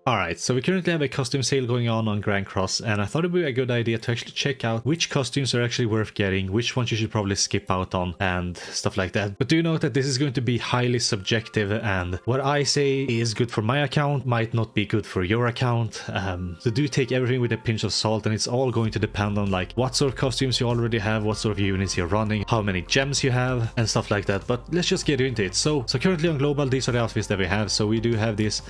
Alright, so we currently have a costume sale going on Grand Cross, and I thought it would be a good idea to actually check out which costumes are actually worth getting, which ones you should probably skip out on, and stuff like that. But do note that this is going to be highly subjective, and what I say is good for my account might not be good for your account. So do take everything with a pinch of salt, and it's all going to depend on like what sort of costumes you already have, what sort of units you're running, how many gems you have, and stuff like that. But let's just get into it. So currently on Global, these are the outfits that we have. So we do have this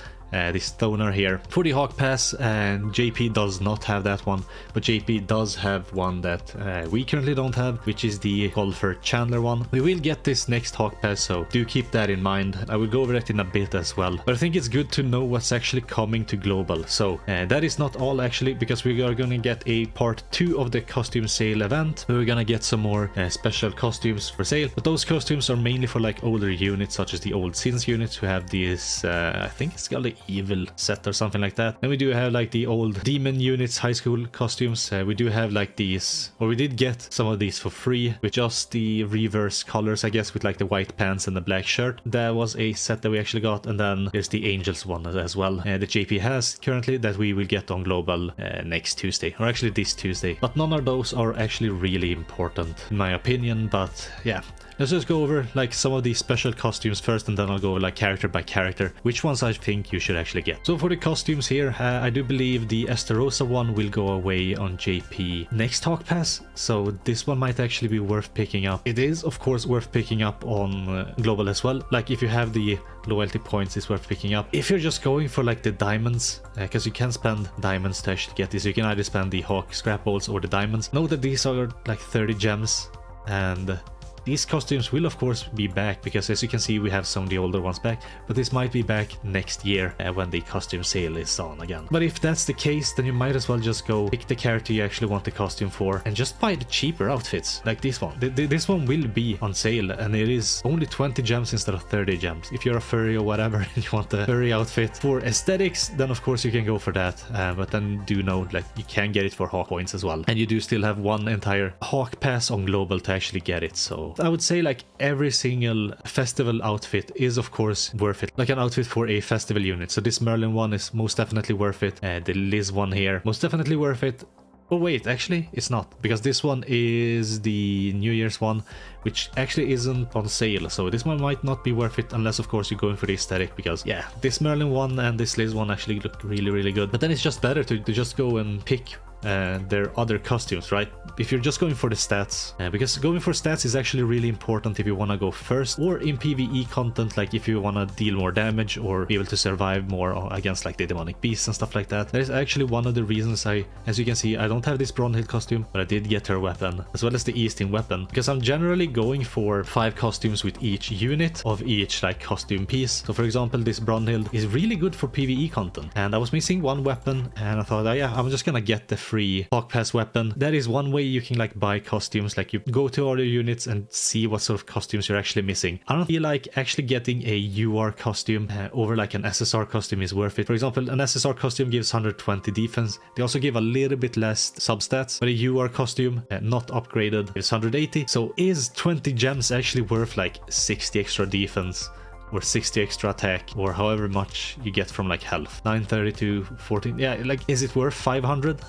stoner here for the Hawk Pass, and JP does not have that one, but JP does have one that we currently don't have, which is the Golfer Chandler one. We will get this next Hawk Pass, so do keep that in mind. I will go over that in a bit as well, but I think it's good to know what's actually coming to Global. So that is not all actually, because we are going to get a part 2 of the costume sale event, where we're gonna get some more special costumes for sale, but those costumes are mainly for like older units, such as the old Sins units who have these I think it's called the Evil set or something like that. And we do have like the old Demon units high school costumes. We do have like these, or we did get some of these for free with just the reverse colors, I guess, with like the white pants and the black shirt. That was a set that we actually got. And then there's the Angels one as well that JP has currently, that we will get on Global next Tuesday, or actually this Tuesday. But none of those are actually really important in my opinion. But yeah, let's just go over like some of these special costumes first, and then I'll go like character by character, which ones I think you should actually get. So for the costumes here, I do believe the Esterosa one will go away on JP next Hawk Pass, so this one might actually be worth picking up. It is of course worth picking up on Global as well, like if you have the loyalty points, it's worth picking up. If you're just going for like the diamonds, because you can spend diamonds to actually get this, you can either spend the Hawk scrap balls or the diamonds. Note that these are like 30 gems, and these costumes will of course be back, because as you can see we have some of the older ones back, but this might be back next year when the costume sale is on again. But if that's the case, then you might as well just go pick the character you actually want the costume for and just buy the cheaper outfits, like this one. This one will be on sale, and it is only 20 gems instead of 30 gems. If you're a furry or whatever and you want a furry outfit for aesthetics, then of course you can go for that, but then do note like you can get it for Hawk points as well, and you do still have one entire Hawk Pass on Global to actually get it. So I would say like every single festival outfit is of course worth it, like an outfit for a festival unit. So this Merlin one is most definitely worth it, the Liz one here most definitely worth it. Oh wait, actually it's not, because this one is the New Year's one, which actually isn't on sale, so this one might not be worth it unless of course you're going for the aesthetic, because yeah, this Merlin one and this Liz one actually look really good. But then it's just better to just go and pick their other costumes, right? If you're just going for the stats, because going for stats is actually really important if you want to go first, or in PvE content, like if you want to deal more damage or be able to survive more against like the demonic beasts and stuff like that. That is actually one of the reasons as you can see, I don't have this Brunhild costume, but I did get her weapon as well as the Eastin weapon, because I'm generally going for 5 costumes with each unit of each like costume piece. So for example, this Brunhild is really good for PvE content, and I was missing one weapon, and I thought, oh, yeah, I'm just gonna get the free Hawk Pass weapon. That is one way you can like buy costumes, like you go to other units and see what sort of costumes you're actually missing. I don't feel like actually getting a UR costume over like an SSR costume is worth it. For example, an SSR costume gives 120 defense. They also give a little bit less substats, but a UR costume not upgraded is 180. So is 20 gems actually worth like 60 extra defense or 60 extra attack, or however much you get from like health? 930 to 14, yeah, like is it worth 500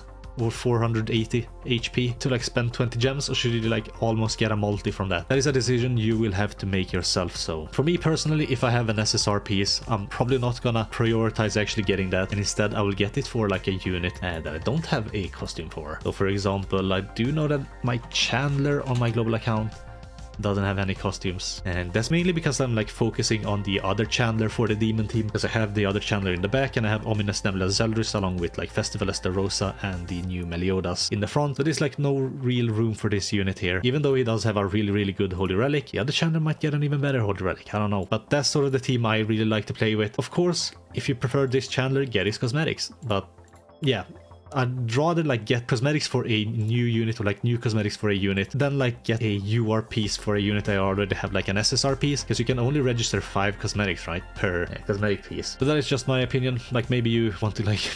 or 480 HP to like spend 20 gems, or should you like almost get a multi from that? That is a decision you will have to make yourself. So for me personally, if I have an SSR piece, I'm probably not gonna prioritize actually getting that, and instead I will get it for like a unit that I don't have a costume for. So for example, I do know that my Chandler on my global account doesn't have any costumes, and that's mainly because I'm like focusing on the other Chandler for the demon team, because I have the other Chandler in the back and I have Ominous Nebula Zeldris along with like Festival Esterosa and the new Meliodas in the front. So there's like no real room for this unit here, even though he does have a really good Holy Relic. The other Chandler might get an even better Holy Relic, I don't know, but that's sort of the team I really like to play with. Of course, if you prefer this Chandler, get his cosmetics, but yeah, I'd rather like get cosmetics for a new unit, or like new cosmetics for a unit, than like get a UR piece for a unit I already have like an SSR piece, because you can only register 5 cosmetics, right, per cosmetic piece. But that is just my opinion. Like maybe you want to like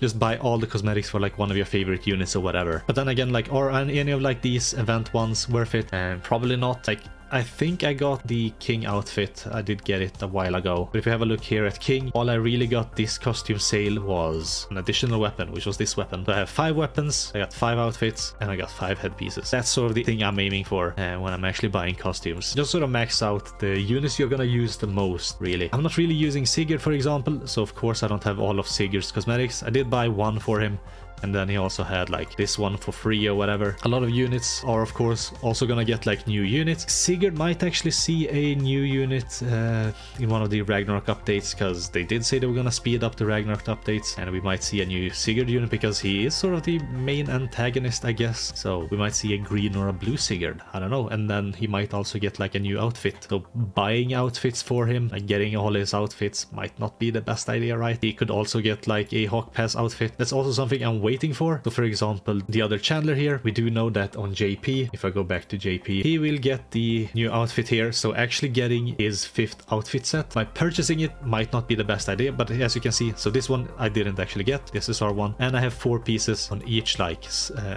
just buy all the cosmetics for like one of your favorite units or whatever. But then again, like, are any of like these event ones worth it? And probably not. Like, I think I got the King outfit. I did get it a while ago. But if you have a look here at King, all I really got this costume sale was an additional weapon, which was this weapon. So I have 5 weapons, I got 5 outfits, and I got 5 headpieces. That's sort of the thing I'm aiming for when I'm actually buying costumes. Just sort of max out the units you're gonna use the most, really. I'm not really using Sigurd, for example, so of course I don't have all of Sigurd's cosmetics. I did buy one for him, and then he also had like this one for free or whatever. A lot of units are of course also gonna get like new units. Sigurd might actually see a new unit in one of the Ragnarok updates, because they did say they were gonna speed up the Ragnarok updates, and we might see a new Sigurd unit because he is sort of the main antagonist, I guess. So we might see a green or a blue Sigurd, I don't know. And then he might also get like a new outfit. So buying outfits for him, like getting all his outfits, might not be the best idea, right? He could also get like a Hawk Pass outfit. That's also something I'm waiting for. So for example, the other Chandler here, we do know that on JP, if I go back to JP, he will get the new outfit here. So actually getting his 5th outfit set, by purchasing it might not be the best idea, but as you can see, so this one I didn't actually get. This is R1, and I have 4 pieces on each like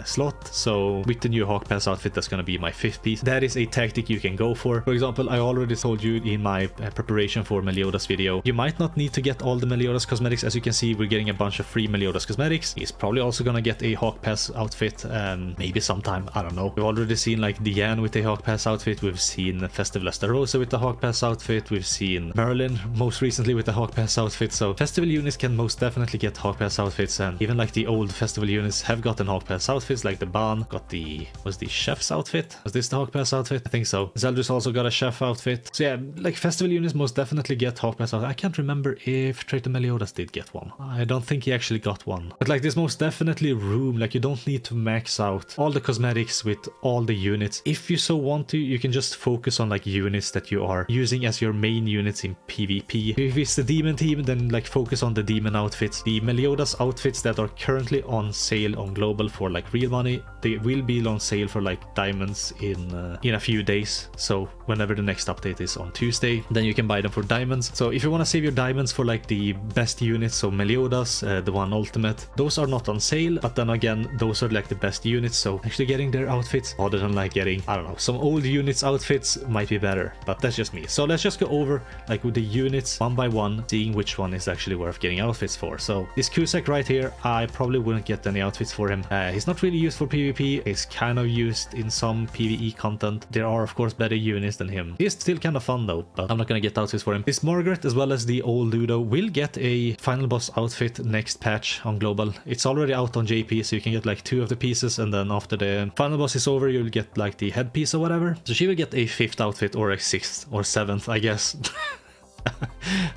slot. So with the new Hawk Pass outfit, that's gonna be my 5th piece. That is a tactic you can go for. For example, I already told you in my preparation for Meliodas video, you might not need to get all the Meliodas cosmetics. As you can see, we're getting a bunch of free Meliodas cosmetics. He's probably also gonna get a Hawk Pass outfit, maybe sometime, I don't know. We've already seen like Diane with a Hawk Pass outfit, we've seen Festival Estarosa with the Hawk Pass outfit, we've seen Merlin most recently with the Hawk Pass outfit. So festival units can most definitely get Hawk Pass outfits, and even like the old festival units have gotten Hawk Pass outfits, like the Ban got the, was the chef's outfit? Was this the Hawk Pass outfit? I think so. Zeldris also got a chef outfit. So yeah, like festival units most definitely get Hawk Pass outfit. I can't remember if Traitor Meliodas did get one. I don't think he actually got one. But like there's most definitely room, like you don't need to max out all the cosmetics with all the units. If you so want to, you can just focus on like units that you are using as your main units in PvP. If it's the demon team, then like focus on the demon outfits. The Meliodas outfits that are currently on sale on global for like real money, they will be on sale for like diamonds in a few days. So whenever the next update is on Tuesday, then you can buy them for diamonds. So if you want to save your diamonds for like the best units, so Meliodas, the one ultimate, those are not on sale, but then again, those are like the best units. So actually getting their outfits other than like getting, I don't know, some old units outfits might be better, but that's just me. So let's just go over like with the units one by one, seeing which one is actually worth getting outfits for. So this Cusack right here, I probably wouldn't get any outfits for him. He's not really used for PvP. He's kind of used in some PvE content. There are of course better units than him. He's still kind of fun though, but I'm not gonna get outfits for him. This Margaret as well as the old Ludo will get a final boss outfit next patch on global. It's already out on JP, so you can get like 2 of the pieces, and then after the final boss is over, you'll get like the headpiece or whatever. So she will get a 5th outfit, or a 6th or 7th, I guess.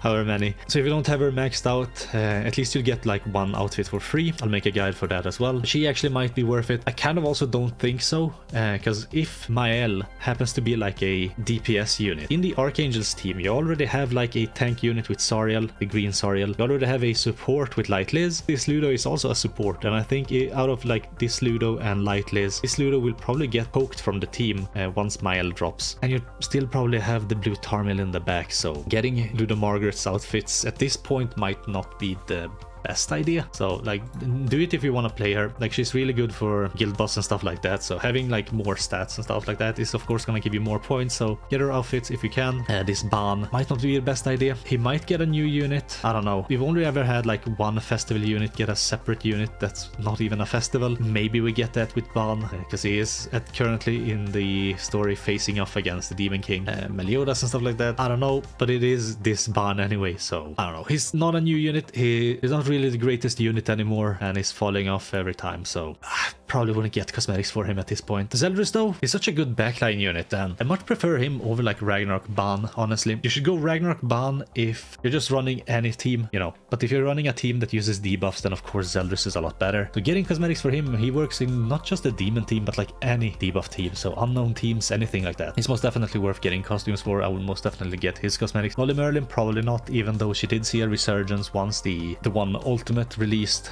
However many. So if you don't have her maxed out, at least you'll get like 1 outfit for free. I'll make a guide for that as well. She actually might be worth it. I kind of also don't think so, because if Mael happens to be like a DPS unit in the Archangels team, you already have like a tank unit with Sariel, the green Sariel. You already have a support with Light Liz. This Ludo is also a support, and I think out of like this Ludo and Light Liz, this Ludo will probably get poked from the team once Mael drops, and you still probably have the blue Tarmil in the back. So getting Ludo Margaret's outfits at this point might not be the best idea. So like do it if you want to play her. Like she's really good for guild boss and stuff like that, so having like more stats and stuff like that is of course gonna give you more points. So get her outfits if you can. This Ban might not be the best idea. He might get a new unit, I don't know. We've only ever had like one festival unit get a separate unit that's not even a festival. Maybe we get that with Ban, because he is currently in the story facing off against the Demon King, Meliodas and stuff like that. I don't know, but it is this Ban anyway, so I don't know. He's not a new unit. He is not really the greatest unit anymore, and is falling off every time, so I probably wouldn't get cosmetics for him at this point. Zeldris though is such a good backline unit, and I much prefer him over like Ragnarok Ban, honestly. You should go Ragnarok Ban if you're just running any team, you know, but if you're running a team that uses debuffs, then of course Zeldris is a lot better. So getting cosmetics for him, he works in not just the demon team, but like any debuff team, so unknown teams, anything like that. He's most definitely worth getting costumes for. I will most definitely get his cosmetics. Molly Merlin, probably not, even though she did see a resurgence once the one ultimate released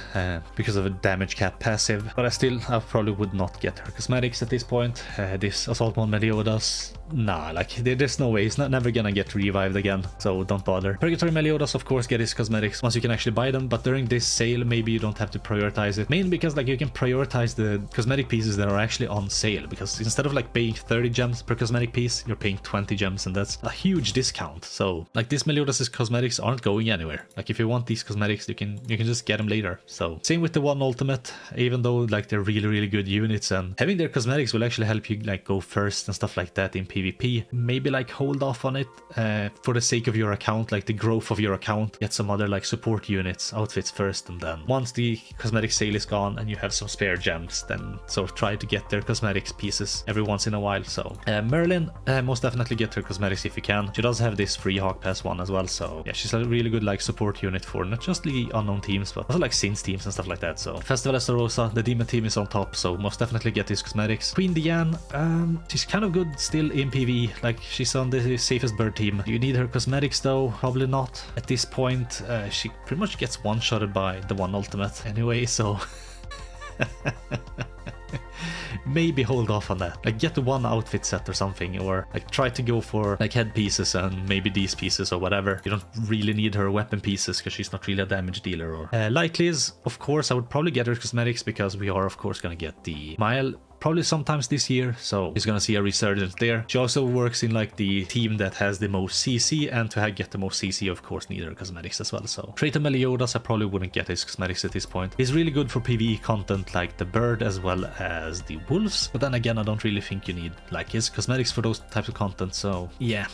because of a damage cap passive, but I probably would not get her cosmetics at this point. This Assault Mode Meliodas, nah, like there's no way, he's never gonna get revived again, so don't bother. Purgatory Meliodas of course get his cosmetics once you can actually buy them, but during this sale maybe you don't have to prioritize it, mainly because like you can prioritize the cosmetic pieces that are actually on sale, because instead of like paying 30 gems per cosmetic piece, you're paying 20 gems, and that's a huge discount. So like this Meliodas' cosmetics aren't going anywhere. Like if you want these cosmetics, you can just get them later. So same with the one ultimate, even though like they're really good units, and having their cosmetics will actually help you like go first and stuff like that in PvP. Maybe like hold off on it for the sake of your account, like the growth of your account. Get some other like support units, outfits first, and then once the cosmetic sale is gone and you have some spare gems, then sort of try to get their cosmetics pieces every once in a while. So Merlin, most definitely get her cosmetics if you can. She does have this free Hawk Pass one as well, so yeah, she's a really good like support unit for not just the unknown teams, but also like Sins teams and stuff like that. So Festival Estarosa, the demon team is on top, so most definitely get these cosmetics. Queen Diane, she's kind of good still in PvE, like she's on the safest bird team. Do you need her cosmetics though? Probably not at this point. She pretty much gets one-shotted by the one ultimate anyway, so maybe hold off on that. Like get the one outfit set or something, or like try to go for like head pieces and maybe these pieces or whatever. You don't really need her weapon pieces because she's not really a damage dealer. Or Likely's, of course, I would probably get her cosmetics because we are of course gonna get the Mile probably sometimes this year, so he's gonna see a resurgence there. She also works in like the team that has the most CC, and to get the most CC of course need her cosmetics as well. So Traitor Meliodas, I probably wouldn't get his cosmetics at this point. He's really good for PvE content like the bird as well as the wolves, but then again I don't really think you need like his cosmetics for those types of content, so yeah.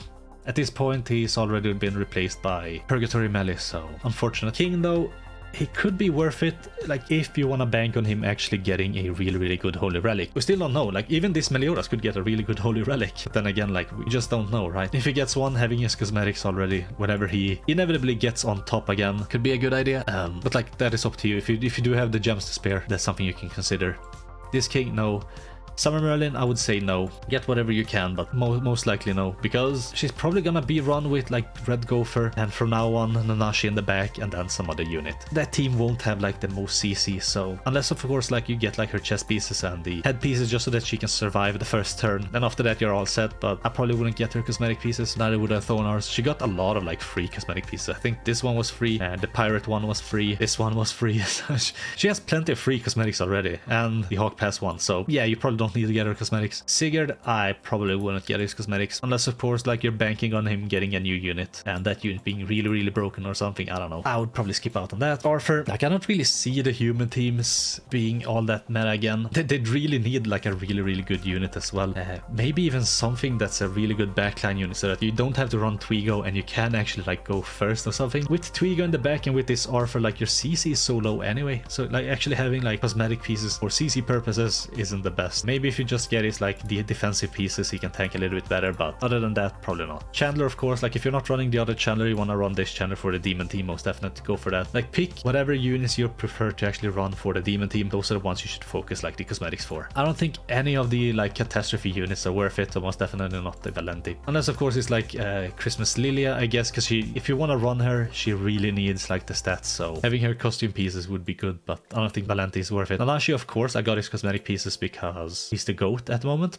At this point he's already been replaced by Purgatory Melee, so unfortunate. King though, he could be worth it, like if you want to bank on him actually getting a really good Holy Relic. We still don't know, like even this Meliodas could get a really good Holy Relic, but then again, like we just don't know, right? If he gets one, having his cosmetics already, whenever he inevitably gets on top again, could be a good idea. But like that is up to you. If you do have the gems to spare, that's something you can consider. This king, no. Summer Merlin, I would say no. Get whatever you can, but most likely no, because she's probably gonna be run with like Red Gopher, and from now on Nanashi in the back and then some other unit. That team won't have like the most CC, so unless of course like you get like her chest pieces and the head pieces just so that she can survive the first turn, then after that you're all set. But I probably wouldn't get her cosmetic pieces, neither would have Thonars. She got a lot of like free cosmetic pieces. I think this one was free, and the pirate one was free, this one was free. She has plenty of free cosmetics already, and the Hawk Pass one, so yeah, you probably don't need to get her cosmetics. Sigurd, I probably wouldn't get his cosmetics, unless of course like you're banking on him getting a new unit, and that unit being really broken or something, I don't know. I would probably skip out on that. Arthur, like I don't really see the human teams being all that meta again. They'd really need like a really good unit as well. Maybe even something that's a really good backline unit so that you don't have to run Twigo and you can actually like go first or something. With Twigo in the back and with this Arthur, like your CC is so low anyway, so like actually having like cosmetic pieces for CC purposes isn't the best. Maybe if you just get his like the defensive pieces, he can tank a little bit better, but other than that, probably not. Chandler, of course, like if you're not running the other Chandler, you want to run this Chandler for the demon team, most definitely go for that. Like pick whatever units you prefer to actually run for the demon team. Those are the ones you should focus like the cosmetics for. I don't think any of the like catastrophe units are worth it, so most definitely not the Valenti. Unless of course it's like Christmas Lilia, I guess, because she, if you want to run her, she really needs like the stats, so having her costume pieces would be good, but I don't think Valenti is worth it. Nanashi, of course, I got his cosmetic pieces because he's the GOAT at the moment.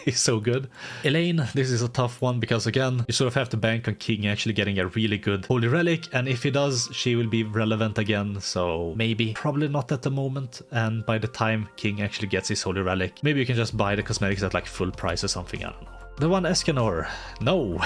He's so good. Elaine, this is a tough one because again, you sort of have to bank on King actually getting a really good Holy Relic, and if he does, she will be relevant again, so maybe, probably not at the moment, and by the time King actually gets his Holy Relic, maybe you can just buy the cosmetics at like full price or something, I don't know. The one Escanor, no.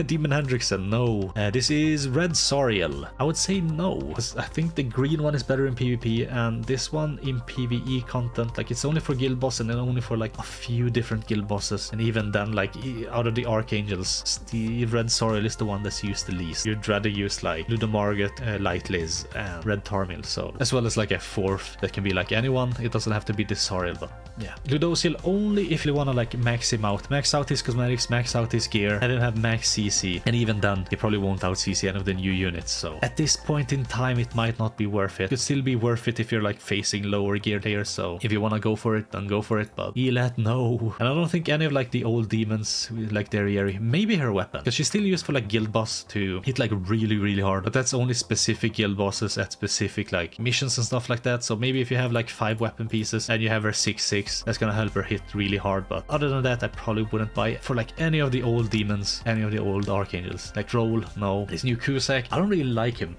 Demon Hendrickson, no. This is Red Soriel. I would say no. I think the green one is better in PvP, and this one in PvE content, like it's only for guild boss and then only for like a few different guild bosses, and even then like out of the archangels, the Red Soriel is the one that's used the least. You'd rather use like Ludomarget, Light Liz, and Red Tarmil, so as well as like a fourth that can be like anyone. It doesn't have to be this Soriel, but yeah. Ludociel only if you want to like max him out, max out his cosmetics, max out his gear, have him have max CC, and even then he probably won't out CC any of the new units. So at this point in time it might not be worth it. It could still be worth it if you're like facing lower gear here, so if you want to go for it, then go for it, but Elat, no. And I don't think any of like the old demons like Derriere, maybe her weapon, because she's still used for like guild boss to hit like really hard, but that's only specific guild bosses at specific like missions and stuff like that. So maybe if you have like 5 weapon pieces and you have her 6/6, that's gonna help her hit really hard. But other than that, I probably wouldn't buy it for like any of the old demons, any of the old archangels. Like Roll, no. This new Cusack, I don't really like him.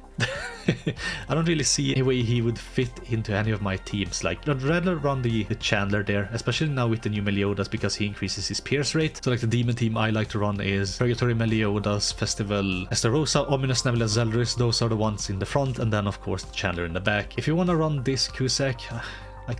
I don't really see any way he would fit into any of my teams. Like, I'd rather run the Chandler there, especially now with the new Meliodas, because he increases his pierce rate. So like the demon team I like to run is Purgatory, Meliodas, Festival, Estarossa, Ominous, Nebula, Zeldris. Those are the ones in the front, and then of course the Chandler in the back. If you want to run this Cusack, like,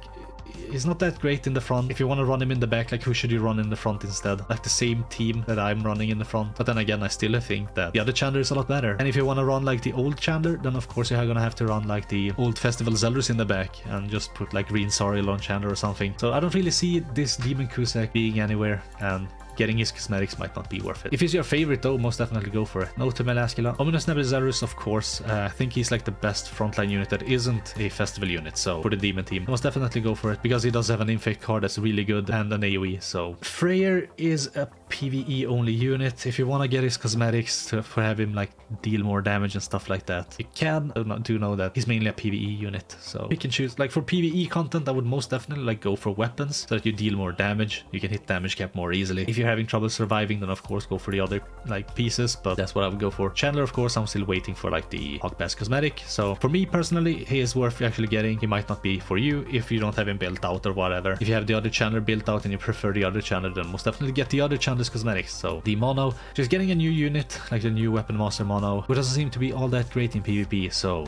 he's not that great in the front. If you want to run him in the back, like, who should you run in the front instead? Like the same team that I'm running in the front. But then again, I still think that the other Chandler is a lot better. And if you want to run like the old Chandler, then of course you're gonna have to run like the old Festival Zeldris in the back and just put like Green Sariel on Chandler or something. So I don't really see this Demon Cusack being anywhere, and getting his cosmetics might not be worth it. If he's your favorite though, most definitely go for it. No to Melaskila. Ominous Nebula Zeldris, of course. I think he's like the best frontline unit that isn't a festival unit. So for the demon team, most definitely go for it, because he does have an infect card that's really good and an AoE. So Freyr is a PvE only unit. If you want to get his cosmetics to have him like deal more damage and stuff like that, you can. I do know that he's mainly a PvE unit, so you can choose. Like for PvE content, I would most definitely like go for weapons so that you deal more damage. You can hit damage cap more easily. If you're having trouble surviving, then of course go for the other like pieces, but that's what I would go for. Chandler, of course, I'm still waiting for like the Hawk Pass cosmetic. So for me personally, he is worth actually getting. He might not be for you if you don't have him built out or whatever. If you have the other Chandler built out and you prefer the other Chandler, then most definitely get the other Chandler's cosmetics. So the mono, just getting a new unit like the new Weapon Master mono, who doesn't seem to be all that great in PvP. So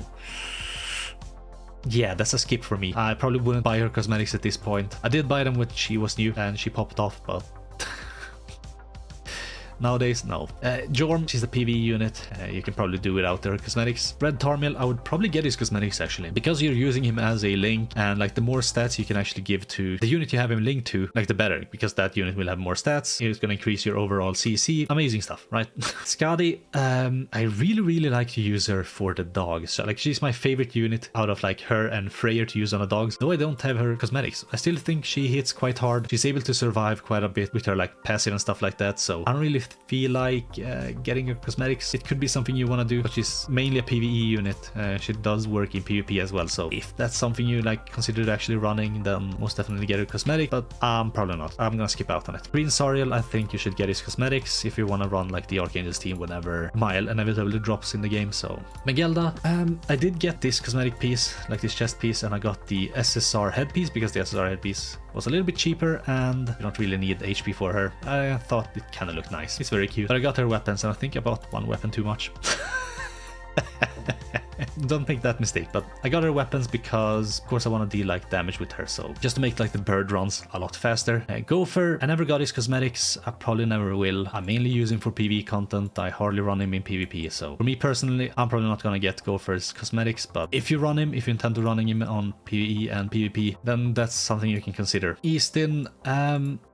yeah, that's a skip for me. I probably wouldn't buy her cosmetics at this point. I did buy them when she was new and she popped off, but nowadays, no. Jorm, she's a PvE unit. You can probably do without their cosmetics. Red Tarmil, I would probably get his cosmetics actually, because you're using him as a link, and like the more stats you can actually give to the unit you have him linked to, like the better, because that unit will have more stats. It's going to increase your overall CC. Amazing stuff, right? Skadi, I really like to use her for the dogs. So like she's my favorite unit out of like her and Freyr to use on the dogs, though I don't have her cosmetics. I still think she hits quite hard. She's able to survive quite a bit with her like passive and stuff like that, so I don't really feel like getting her cosmetics. It could be something you want to do, but she's mainly a PvE unit. She does work in PvP as well, so if that's something you like considered actually running, then most definitely get her cosmetic, but probably not. I'm gonna skip out on it. Green Sariel, I think you should get his cosmetics if you want to run like the Archangel's team whenever Mile inevitably drops in the game. So Megelda, I did get this cosmetic piece, like this chest piece, and I got the SSR headpiece because the SSR headpiece was a little bit cheaper and you don't really need HP for her. I thought it kind of looked nice. It's very cute. But I got her weapons and I think I bought one weapon too much. Don't make that mistake, but I got her weapons because of course I want to deal like damage with her, so just to make like the bird runs a lot faster. Gopher, I never got his cosmetics. I probably never will. I mainly use him for PvE content. I hardly run him in PvP, so for me personally, I'm probably not gonna get Gopher's cosmetics, but if you run him, if you intend to running him on PvE and PvP, then that's something you can consider. Eastin,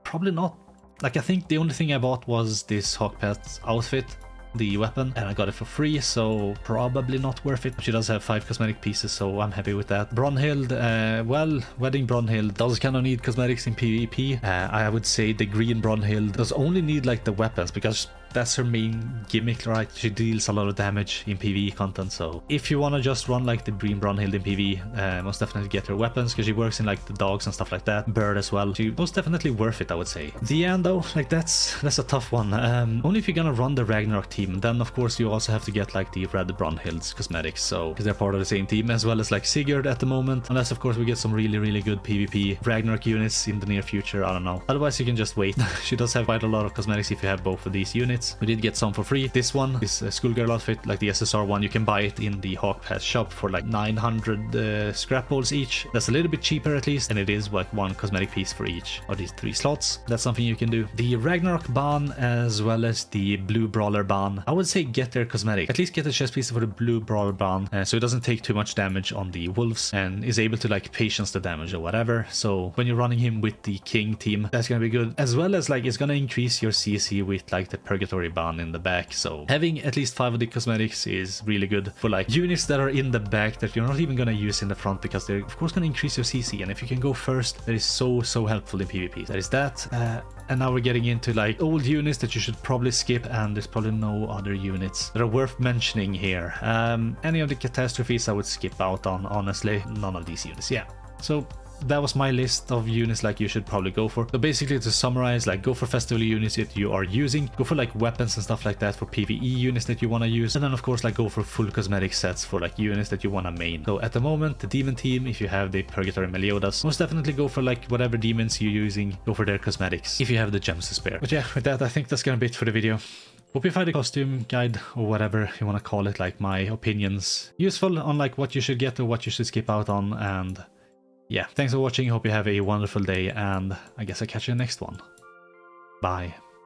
probably not. Like I think the only thing I bought was this Hawk Pass outfit, the weapon, and I got it for free, so probably not worth it. She does have 5 cosmetic pieces, so I'm happy with that. Brunhild, well, Wedding Brunhild does kind of need cosmetics in PvP. I would say the green Brunhild does only need like the weapons, because that's her main gimmick, right? She deals a lot of damage in PvE content, so if you want to just run like the green Brunhild in PvE, most definitely get her weapons, because she works in like the dogs and stuff like that. Bird as well. She most definitely worth it, I would say. Diane though, like that's a tough one. Only if you're gonna run the Ragnarok team, then of course you also have to get like the red Brunhild's cosmetics, so because they're part of the same team, as well as like Sigurd at the moment, unless of course we get some really good PvP Ragnarok units in the near future. I don't know. Otherwise you can just wait. She does have quite a lot of cosmetics if you have both of these units. We did get some for free. This one, this schoolgirl outfit, like the SSR one, you can buy it in the Hawk Pass shop for like 900 scrap balls each. That's a little bit cheaper at least, and it is like one cosmetic piece for each of these 3 slots. That's something you can do. The Ragnarok ban as well as the blue brawler ban, I would say get their cosmetic. At least get the chest piece for the blue brawler ban, so it doesn't take too much damage on the wolves and is able to like patience the damage or whatever. So when you're running him with the king team, that's gonna be good, as well as like it's gonna increase your CC with like the Purgatory purgatory bun in the back. So having at least 5 of the cosmetics is really good for like units that are in the back that you're not even gonna use in the front, because they're of course gonna increase your CC, and if you can go first, that is so helpful in PvP. That is that. And now we're getting into like old units that you should probably skip, and there's probably no other units that are worth mentioning here. Any of the catastrophes I would skip out on, honestly. None of these units, yeah. So that was my list of units like you should probably go for. So basically, to summarize, like go for festival units that you are using, go for like weapons and stuff like that for PvE units that you want to use, and then of course like go for full cosmetic sets for like units that you want to main. So at the moment, the demon team, if you have the purgatory Meliodas, most definitely go for like whatever demons you're using, go for their cosmetics if you have the gems to spare. But yeah, with that, I think that's gonna be it for the video. Hope you find the costume guide, or whatever you want to call it, like my opinions, useful on like what you should get or what you should skip out on. And yeah, thanks for watching. Hope you have a wonderful day, and I guess I'll catch you in the next one. Bye.